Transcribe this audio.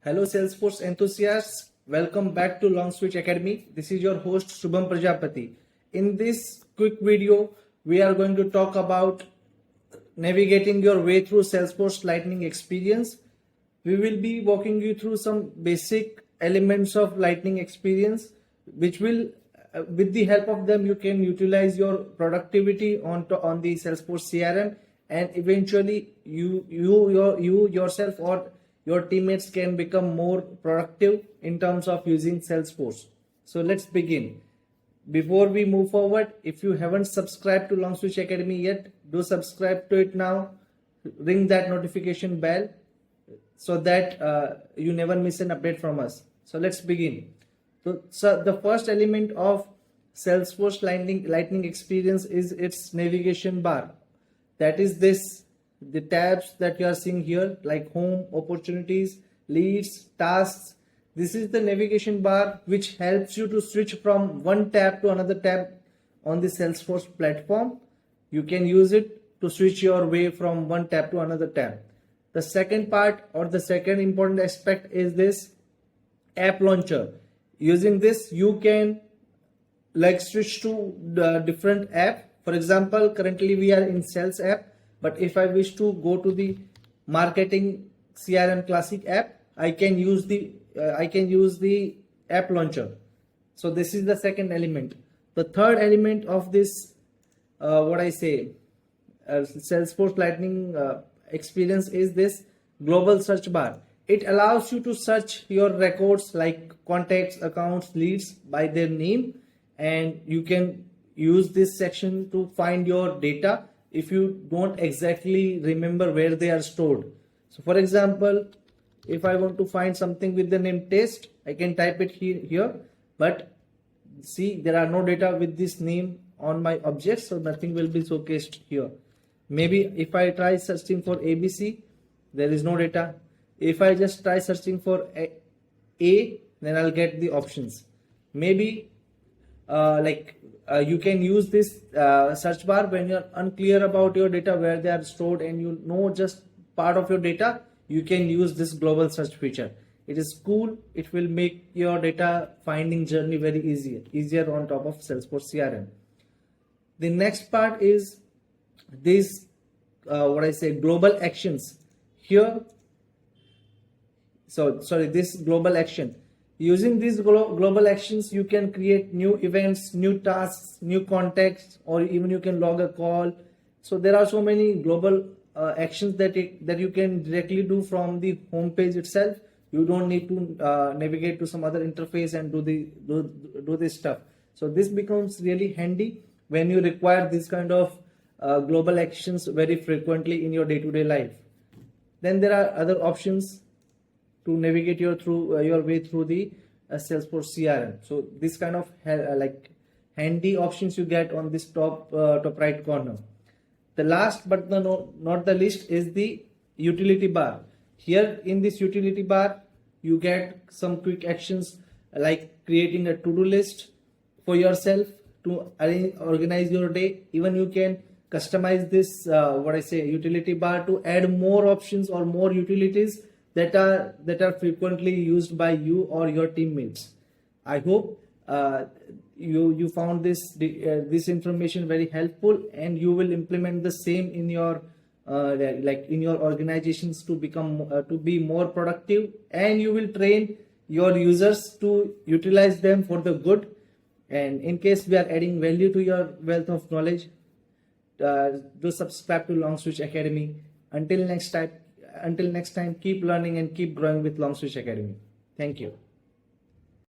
Hello Salesforce enthusiasts, welcome back to Long Switch Academy. This is your host Shubham Prajapati. In this quick video, we are going to talk about navigating your way through Salesforce Lightning experience. We will be walking you through some basic elements of Lightning experience, which will, with the help of them, you can utilize your productivity on the Salesforce CRM, and eventually you yourself or your teammates can become more productive in terms of using Salesforce. So let's begin. Before we move forward, if you haven't subscribed to Long Switch Academy yet, do subscribe to it now. Ring that notification bell so that you never miss an update from us. So let's begin. So the first element of Salesforce Lightning experience is its navigation bar. That is the tabs that you are seeing here, like home, opportunities, leads, tasks. This is the navigation bar which helps you to switch from one tab to another tab on the Salesforce platform. You can use it to switch your way from one tab to another tab. The second part, or the second important aspect, is this app launcher. Using this, you can switch to the different app. For example, currently we are in Sales app, but if I wish to go to the Marketing CRM Classic app, I can use the app launcher. So this is the second element. The third element of this Salesforce Lightning experience is this global search bar. It allows you to search your records like contacts, accounts, leads by their name, and you can use this section to find your data if you don't exactly remember where they are stored. So for example, if I want to find something with the name test, I can type it here, but see, there are no data with this name on my objects, so nothing will be showcased here. Maybe if I try searching for ABC, there is no data. If I just try searching for A, then I'll get the options. Maybe you can use this search bar when you're unclear about your data, where they are stored, and you know just part of your data. You can use this global search feature. It is cool. It will make your data finding journey very easier on top of Salesforce CRM. The next part is this global actions. Here, this global action. Using these global actions, you can create new events, new tasks, new contacts, or even you can log a call. So there are so many global actions that you can directly do from the home page itself. You don't need to navigate to some other interface and do this stuff. So this becomes really handy when you require this kind of global actions very frequently in your day-to-day life. Then there are other options to navigate your way through the Salesforce CRM. So this kind of handy options you get on this top right corner. The last but not the least is the utility bar. Here in this utility bar, you get some quick actions like creating a to-do list for yourself to organize your day. Even you can customize this utility bar to add more options or more utilities that are frequently used by you or your teammates. I hope you found this information very helpful, and you will implement the same in your organizations to be more productive, and you will train your users to utilize them for the good. And in case we are adding value to your wealth of knowledge, do subscribe to Long Switch Academy. Until next time, keep learning and keep growing with Long Switch Academy. Thank you.